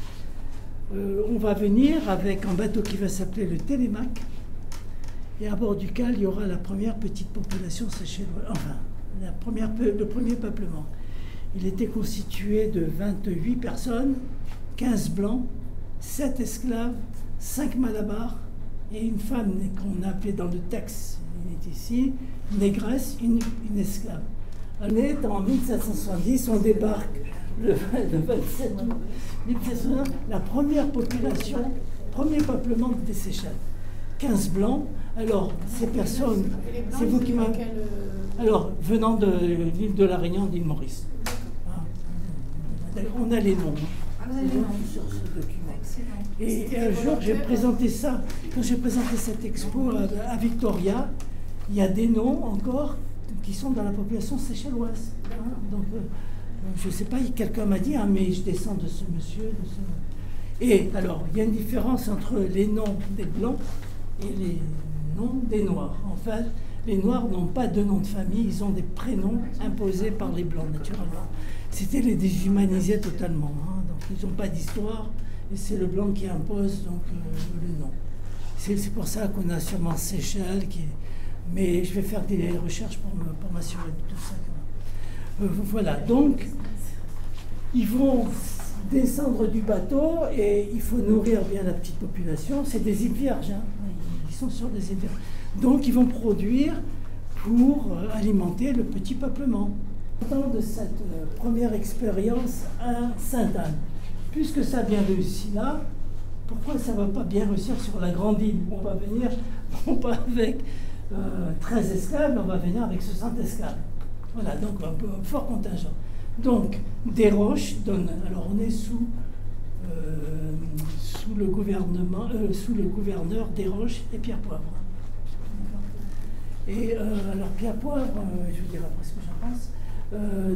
On va venir avec un bateau qui va s'appeler le Télémaque, et à bord duquel il y aura la première petite population séchelloise, enfin, le premier peuplement. Il était constitué de 28 personnes, 15 blancs, 7 esclaves, 5 malabars et une femme qu'on appelait dans le texte, il est ici, négresse, une esclave. On est en 1770, on débarque le 27 août 1770, la première population, premier peuplement des Seychelles. 15 blancs. Alors, ces personnes, c'est vous qui m'avez... Alors, venant de l'île de la Réunion, d'île Maurice. On a les noms. Les noms sur ce document. Et un jour, j'ai présenté ça. Quand j'ai présenté cette expo à Victoria, il y a des noms encore qui sont dans la population séchelloise. Hein, donc, je ne sais pas, quelqu'un m'a dit, ah, mais je descends de ce monsieur, de ce... Et alors, il y a une différence entre les noms des Blancs et les noms des Noirs. En fait, les Noirs n'ont pas de nom de famille, ils ont des prénoms imposés par les Blancs, naturellement. C'était les déshumaniser totalement. Hein, donc, ils n'ont pas d'histoire, et c'est le Blanc qui impose donc, le nom. C'est pour ça qu'on a sûrement Seychelles, mais je vais faire des recherches pour m'assurer de tout ça. Voilà, donc, ils vont descendre du bateau et il faut nourrir bien la petite population. C'est des îles vierges, hein. Ils sont sur des îles vierges. Donc ils vont produire pour alimenter le petit peuplement. Dans de cette première expérience à Sainte-Anne, puisque ça a bien réussi là, pourquoi ça ne va pas bien réussir sur la grande île? On va venir, non pas avec 13 esclaves, mais on va venir avec 60 esclaves. Voilà, donc un fort contingent. Donc, Desroches donne. Alors, on est sous le gouvernement, sous le gouverneur Desroches et Pierre Poivre. Et alors, Pierre Poivre, je vous dirai après ce que j'en pense.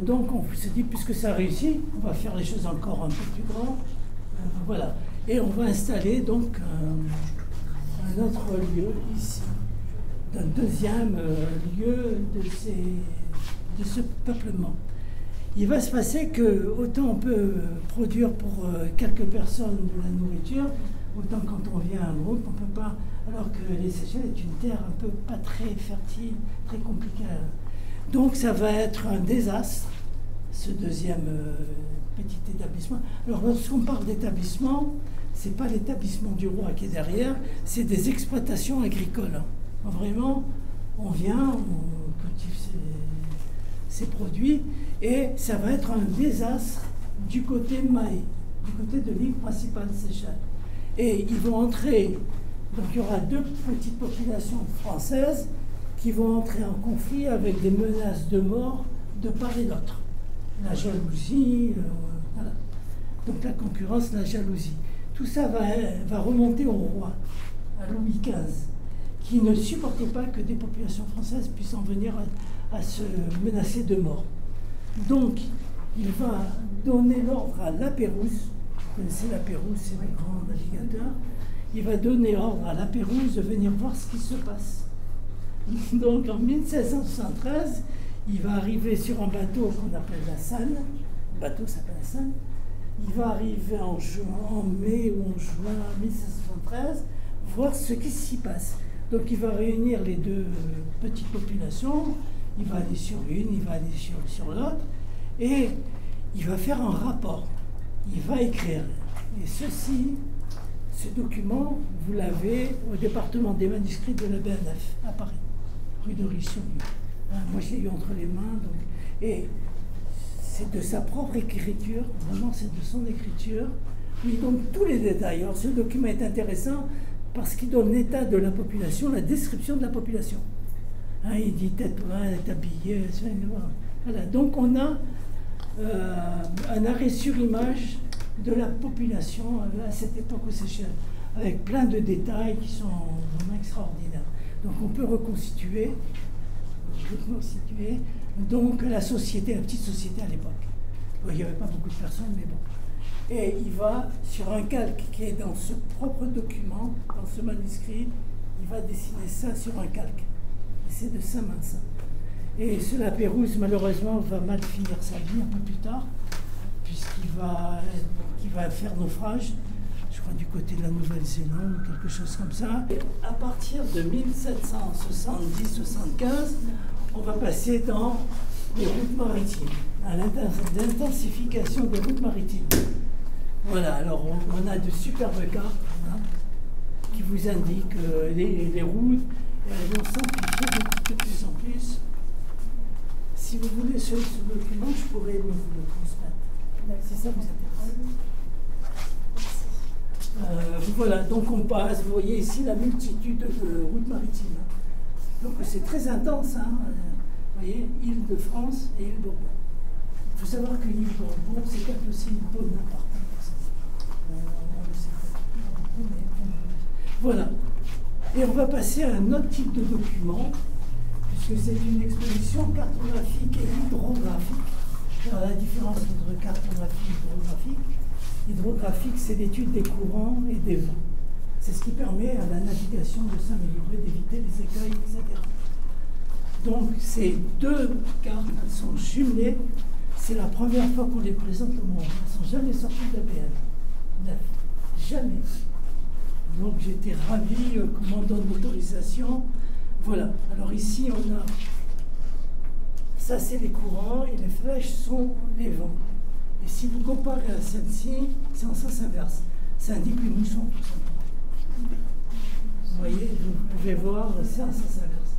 Donc, on se dit, puisque ça a réussi, on va faire les choses encore un peu plus grandes. Voilà. Et on va installer donc un autre lieu ici, un deuxième lieu de ce peuplement. Il va se passer que autant on peut produire pour quelques personnes de la nourriture, autant quand on vient à un groupe, on ne peut pas, alors que les Seychelles est une terre un peu pas très fertile, très compliquée. Donc ça va être un désastre, ce deuxième petit établissement. Alors lorsqu'on parle d'établissement, ce n'est pas l'établissement du roi qui est derrière, c'est des exploitations agricoles. Vraiment, on vient, on cultive ces produits, et ça va être un désastre du côté Mahé, du côté de l'île principale Seychelles. Et ils vont entrer, donc il y aura deux petites populations françaises qui vont entrer en conflit avec des menaces de mort de part et d'autre. La jalousie, voilà. Donc la concurrence, la jalousie. Tout ça va remonter au roi, à Louis XV, qui ne supportait pas que des populations françaises puissent en venir à se menacer de mort. Donc, il va donner l'ordre à La Pérouse. Vous connaissez La Pérouse, c'est le grand navigateur. Il va donner ordre à La Pérouse de venir voir ce qui se passe. Donc, en 1773, Il va arriver sur un bateau qu'on appelle la Sanne. Le bateau s'appelle la Sanne. Il va arriver en mai ou en juin 1773, voir ce qui s'y passe. Donc il va réunir les deux petites populations, il va aller sur l'une, il va aller sur l'autre, et il va faire un rapport. Il va écrire. Et ce document, vous l'avez au département des manuscrits de la BNF, à Paris, rue de Richelieu. Moi, je l'ai eu entre les mains. Et c'est de sa propre écriture, vraiment, c'est de son écriture. Il donne tous les détails. Alors, ce document est intéressant parce qu'il donne l'état de la population, la description de la population. Il dit tête pleine, tête habillée, voilà. Donc, on a un arrêt sur image de la population à cette époque aux Seychelles, avec plein de détails qui sont vraiment extraordinaires. Donc on peut reconstituer donc la société, la petite société à l'époque. Il n'y avait pas beaucoup de personnes, mais bon. Et il va, sur un calque qui est dans ce propre document, dans ce manuscrit, il va dessiner ça sur un calque. Et c'est de sa main, ça. Et cela Pérouse, malheureusement, va mal finir sa vie un peu plus tard, puisqu'il va faire naufrage, je crois du côté de la Nouvelle-Zélande, ou quelque chose comme ça. Et à partir de 1770-75, on va passer dans les routes maritimes, à l'intensification des routes maritimes. Voilà, alors on a de superbes cartes qui vous indiquent les routes, et elles vont s'amplifier de plus en plus. Si vous voulez ce document, je pourrais vous le transmettre. Si ça vous intéresse. Voilà, donc on passe, vous voyez ici la multitude de routes maritimes. Donc c'est très intense, vous voyez, Île-de-France et Île-Bourbon. Il faut savoir que l'Île-Bourbon, c'est quand même aussi une bonne importance. On le sait pas. Voilà. Et on va passer à un autre type de document, puisque c'est une exposition cartographique et hydrographique. Alors, la différence entre cartographie et hydrographique, hydrographique, c'est l'étude des courants et des vents. C'est ce qui permet à la navigation de s'améliorer, d'éviter les écueils, etc. Donc, ces deux cartes, elles sont jumelées. C'est la première fois qu'on les présente au monde. Elles ne sont jamais sorties d'APN. Jamais. Donc, j'étais ravi qu'on m'en donne l'autorisation. Voilà. Alors, ici, on a... Ça, c'est les courants et les flèches sont les vents. Et si vous comparez à celle-ci, c'est en sens inverse. Ça indique les moussons, tout simplement. Vous voyez, vous pouvez voir, c'est en sens inverse.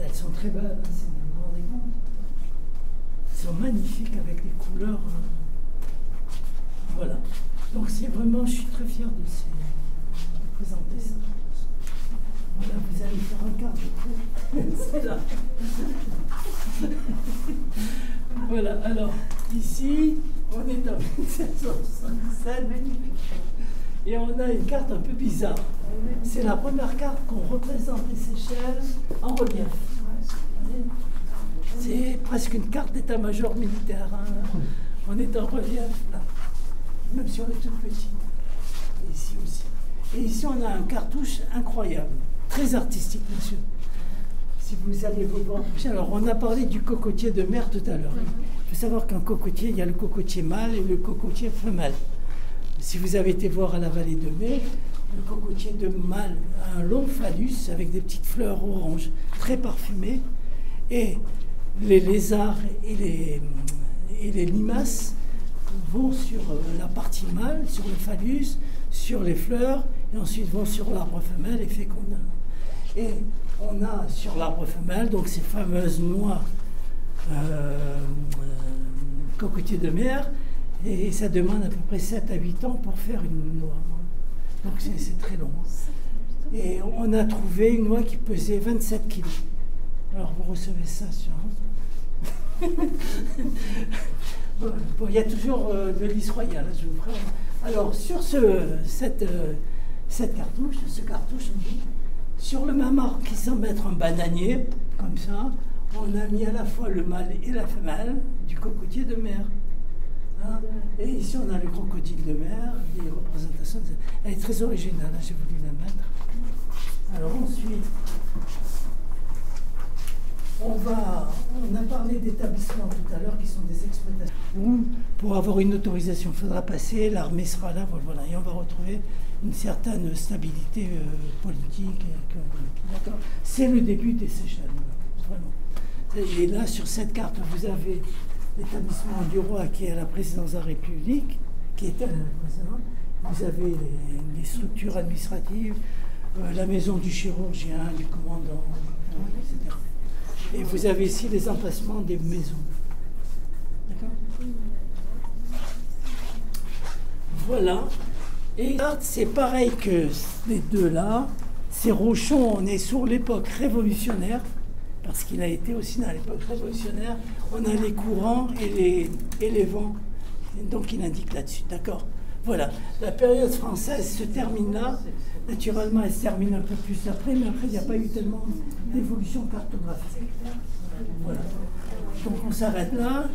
Elles sont très belles, vous vous rendez compte? Elles sont magnifiques avec les couleurs. Voilà. Donc, c'est vraiment, je suis très fier de présenter ça. Voilà, vous allez faire un quart de tour. C'est là. Voilà, alors, ici, on est en 1777, et on a une carte un peu bizarre. C'est la première carte qu'on représente les Seychelles en relief. C'est presque une carte d'état-major militaire. On est en relief, là. Même si on est tout petit. Et ici aussi. Et ici, on a un cartouche incroyable. Très artistique, monsieur. Si vous allez vous voir. Alors, on a parlé du cocotier de mer tout à l'heure. Il faut savoir qu'un cocotier, il y a le cocotier mâle et le cocotier femelle. Si vous avez été voir à la vallée de Mai, le cocotier de mâle a un long phallus avec des petites fleurs oranges, très parfumées. Et les lézards et les limaces vont sur la partie mâle, sur le phallus, sur les fleurs, et ensuite vont sur l'arbre femelle et fécondent. Et on a sur l'arbre femelle donc ces fameuses noix cocotiers de mer, et ça demande à peu près 7 à 8 ans pour faire une noix. Donc c'est très long. Et on a trouvé une noix qui pesait 27 kilos. Alors vous recevez ça sur... Bon, il y a toujours de l'Is royal. Je vous ferai... Alors sur cette cartouche, sur le même arbre qui semble être un bananier, comme ça, on a mis à la fois le mâle et la femelle du cocotier de mer. Et ici on a le crocodile de mer, des représentations. Elle est très originale, j'ai voulu la mettre. Alors ensuite, on parlé d'établissements tout à l'heure qui sont des exploitations où, pour avoir une autorisation, il faudra passer, l'armée sera là, voilà, et on va retrouver une certaine stabilité politique et économique. D'accord ? C'est le début des Seychelles, vraiment. Et là, sur cette carte, vous avez l'établissement du roi qui est à la présidence de la République, qui était à la présidence. Vous avez les structures administratives, la maison du chirurgien, du commandant, etc. Et vous avez ici les emplacements des maisons. D'accord ? Voilà. Et c'est pareil que les deux là. C'est Rochon, on est sur l'époque révolutionnaire, parce qu'il a été aussi dans l'époque révolutionnaire. On a les courants et les vents. Donc il indique là-dessus. D'accord ? Voilà. La période française se termine là. Naturellement, elle se termine un peu plus après, mais après, il n'y a pas eu tellement d'évolution cartographique. Voilà. Donc on s'arrête là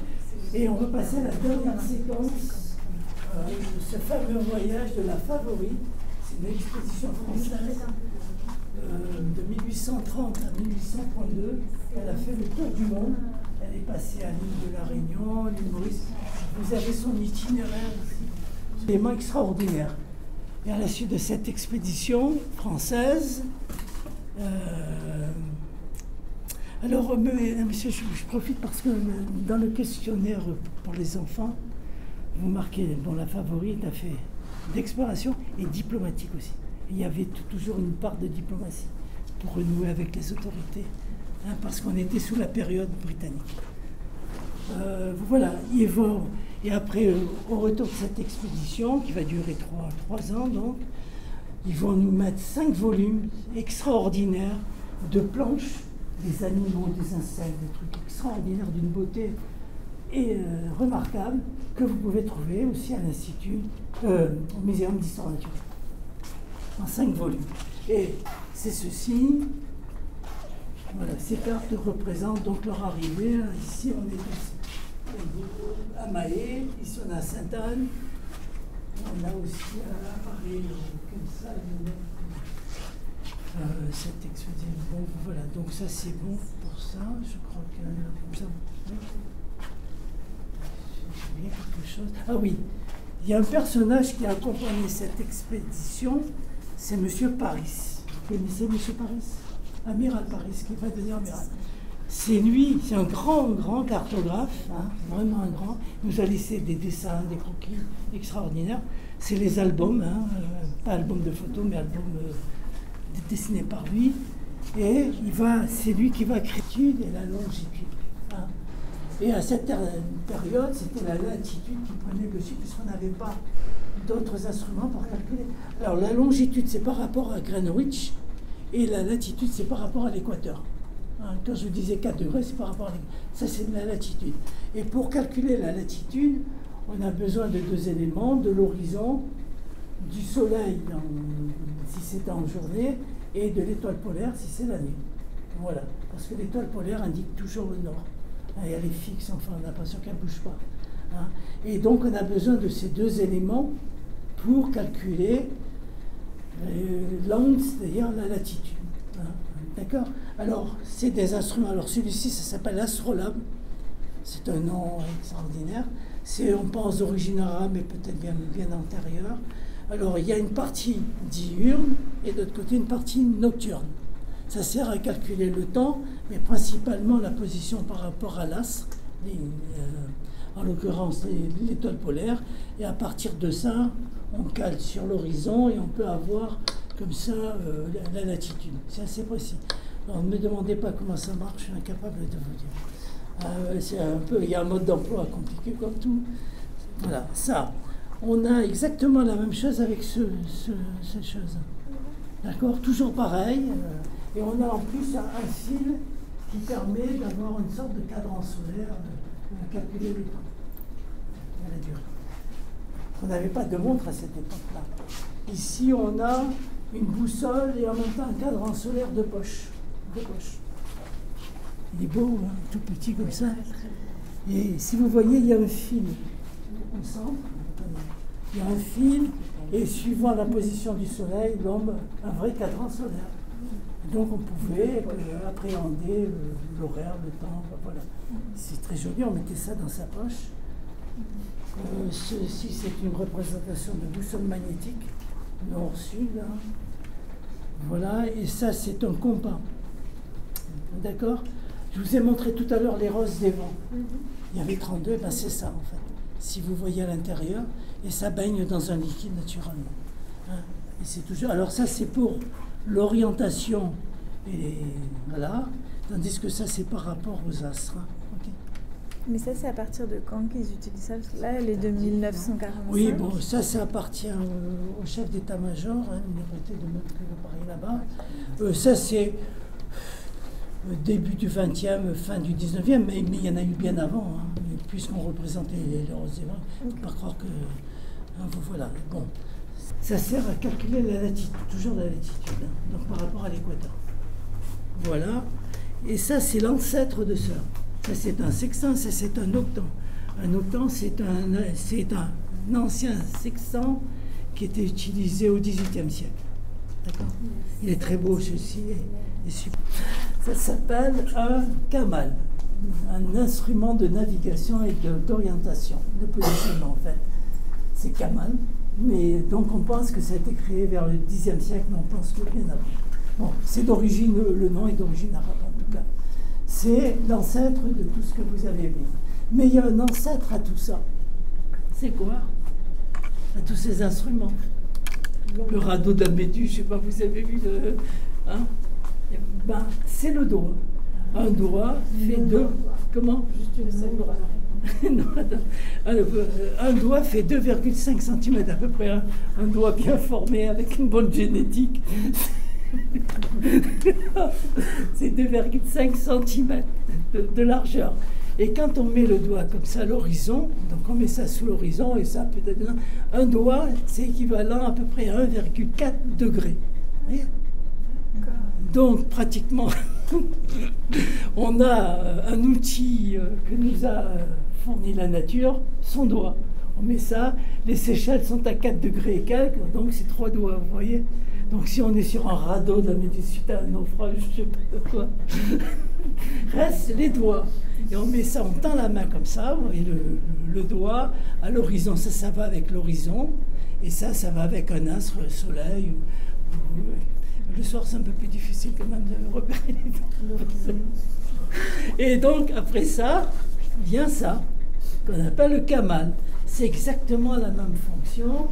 et on va passer à la dernière séquence de ce fameux voyage de la Favorite. C'est une expédition française de 1830 à 1832. Elle a fait le tour du monde. Elle est passée à l'île de la Réunion, l'île Maurice. Vous avez son itinéraire aussi. C'est un élément extraordinaire. Et à la suite de cette expédition française, alors, monsieur, je profite parce que dans le questionnaire pour les enfants, vous marquez, dont la Favorite a fait d'exploration et diplomatique aussi. Et il y avait toujours une part de diplomatie pour renouer avec les autorités, hein, parce qu'on était sous la période britannique. Voilà, et après, au retour de cette expédition, qui va durer 3 ans, donc, ils vont nous mettre 5 volumes extraordinaires de planches, des animaux, des insectes, des trucs extraordinaires d'une beauté remarquable, que vous pouvez trouver aussi à l'Institut, au Muséum d'Histoire naturelle, en 5 volumes. Et c'est ceci. Voilà, ces cartes représentent donc leur arrivée. Ici, on est à Mahé, ici on est à Sainte-Anne, on a aussi à Paris, comme ça, cette expédition. Bon, voilà, donc ça c'est bon pour ça, je crois que comme ça. J'ai oublié quelque chose. Ah oui, il y a un personnage qui a accompagné cette expédition, c'est M. Paris. Vous connaissez M. Paris ? Amiral Paris, qui va devenir amiral. C'est lui, c'est un grand cartographe, hein, vraiment un grand. Il nous a laissé des dessins, des croquis extraordinaires. C'est les albums, hein, pas albums de photos, mais albums dessinés par lui. Et c'est lui qui va créer l'altitude et la longitude. Hein. Et à cette période, c'était la latitude qui prenait le dessus, puisqu'on n'avait pas d'autres instruments pour calculer. Alors la longitude, c'est par rapport à Greenwich. Et la latitude, c'est par rapport à l'équateur. Hein, quand je disais 4 degrés, c'est par rapport à l'équateur. Ça, c'est la latitude. Et pour calculer la latitude, on a besoin de 2 éléments, de l'horizon, du soleil, si c'est en journée, et de l'étoile polaire, si c'est la nuit. Voilà. Parce que l'étoile polaire indique toujours le nord. Hein, et elle est fixe, enfin, on a l'impression qu'elle ne bouge pas. Hein. Et donc, on a besoin de ces 2 éléments pour calculer l'angle, c'est-à-dire la latitude. Hein, d'accord ? Alors, c'est des instruments. Alors, celui-ci, ça s'appelle l'astrolabe. C'est un nom extraordinaire. On pense d'origine arabe, mais peut-être bien antérieure. Alors, il y a une partie diurne et de l'autre côté, une partie nocturne. Ça sert à calculer le temps, mais principalement la position par rapport à l'astre, en l'occurrence l'étoile polaire. Et à partir de ça, on cale sur l'horizon et on peut avoir comme ça la latitude. C'est assez précis. Alors, ne me demandez pas comment ça marche, je suis incapable de vous dire. Il y a un mode d'emploi compliqué comme tout. Voilà, ça. On a exactement la même chose avec cette chose. D'accord ? Toujours pareil. Et on a en plus un fil qui permet d'avoir une sorte de cadran solaire, de calculer le temps. La durée. On n'avait pas de montre à cette époque-là. Ici, on a une boussole et en même temps un cadran solaire de poche. Il est beau, hein, tout petit comme ça. Et si vous voyez, il y a un fil au centre. Il y a un fil, et suivant la position du soleil, l'homme, un vrai cadran solaire. Donc on pouvait appréhender l'horaire, le temps, voilà. C'est très joli, on mettait ça dans sa poche. Ceci, c'est une représentation de boussole magnétique, nord-sud. Hein. Voilà, et ça, c'est un compas. D'accord? Je vous ai montré tout à l'heure les roses des vents. Il y avait 32, ben c'est ça en fait. Si vous voyez à l'intérieur, et ça baigne dans un liquide naturellement. Hein? Et c'est toujours. Alors ça, c'est pour l'orientation, et voilà. Tandis que ça, c'est par rapport aux astres. Hein? Okay. Mais ça, c'est à partir de quand qu'ils utilisent ça? Parce que là, elle est de 1945. Oui, bon, ça appartient au chef d'état-major, hein, une minorité de même que Paris là-bas. Ça, c'est début du 20e, fin du 19e, mais il y en a eu bien avant, hein, puisqu'on représentait les roses des vents. Il ne faut pas croire que... Hein, voilà, bon. Ça sert à calculer la latitude, toujours la latitude, hein, donc par rapport à l'équateur. Voilà. Et ça, c'est l'ancêtre de ça. Ça, c'est un sextant, ça, c'est un octant. Un octant, c'est un ancien sextant qui était utilisé au XVIIIe siècle. D'accord? Il est très beau, ceci. Et super. Ça s'appelle un kamal, un instrument de navigation et d'orientation, de positionnement, en fait. C'est kamal. Mais donc, on pense que ça a été créé vers le Xe siècle, mais on pense que rien avant. Bon, c'est d'origine, le nom est d'origine arabe, en tout cas. C'est l'ancêtre de tout ce que vous avez vu. Mais il y a un ancêtre à tout ça. C'est quoi? À tous ces instruments. Le radeau d'Amédu, je ne sais pas, vous avez vu le... Hein? Ben, c'est le doigt. Un doigt fait deux... Comment? Juste une doigt. Non, un doigt fait 2,5 cm à peu près. Un doigt bien formé avec une bonne génétique. C'est 2,5 cm de largeur. Et quand on met le doigt comme ça à l'horizon, donc on met ça sous l'horizon, et ça peut-être un doigt, c'est équivalent à peu près à 1,4 degrés. Donc pratiquement, on a un outil que nous a fourni la nature, son doigt. On met ça, les Seychelles sont à 4 degrés et quelques, donc c'est 3 doigts, vous voyez. Donc si on est sur un radeau de la Méditerranée, un naufrage, je ne sais pas quoi, reste les doigts. Et on met ça, on tend la main comme ça, vous voyez le doigt à l'horizon, ça va avec l'horizon, et ça va avec un astre, le soleil. Le soir, c'est un peu plus difficile quand même de repérer les doigts. Et donc, après ça, vient ça, qu'on appelle le kamal. C'est exactement la même fonction.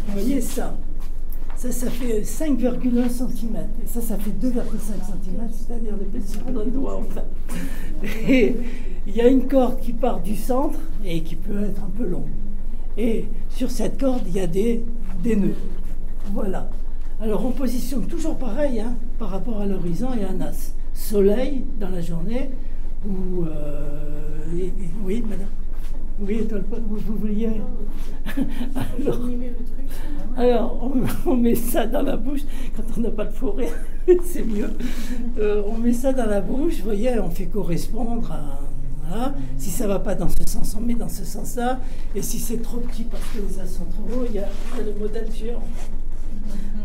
Vous voyez ça? Ça fait 5,1 cm. Et ça fait 2,5 cm, c'est-à-dire l'épaisseur d'un doigt, en fait. Et il y a une corde qui part du centre et qui peut être un peu longue. Et sur cette corde, il y a des nœuds. Voilà. Alors on positionne toujours pareil, hein, par rapport à l'horizon et un as. Soleil dans la journée, ou... oui, madame. Oui, vous vouliez... Alors on met ça dans la bouche, quand on n'a pas de forêt, c'est mieux. On met ça dans la bouche, vous voyez, on fait correspondre à... Voilà. Si ça ne va pas dans ce sens, on met dans ce sens-là. Et si c'est trop petit parce que les as sont trop hauts, il y a le modèle géant.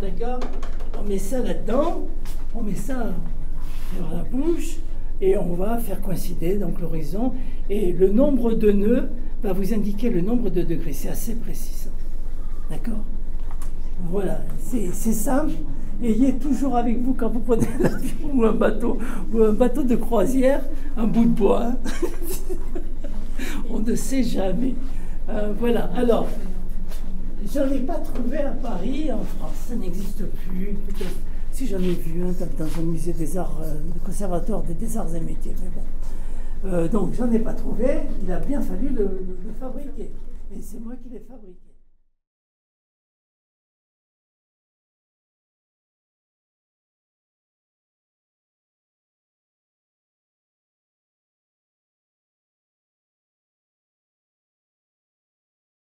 D'accord? On met ça là-dedans, on met ça sur la bouche, et on va faire coïncider donc l'horizon. Et le nombre de nœuds va vous indiquer le nombre de degrés. C'est assez précis, ça. D'accord? Voilà, c'est simple. Ayez toujours avec vous, quand vous prenez un avion ou un bateau de croisière, un bout de bois. Hein. On ne sait jamais. Voilà, alors, j'en ai pas trouvé à Paris, en France, ça n'existe plus. Peut-être si j'en ai vu un dans un musée des arts, le conservatoire des arts et métiers, mais bon. Donc, j'en ai pas trouvé, il a bien fallu le fabriquer. Et c'est moi qui l'ai fabriqué.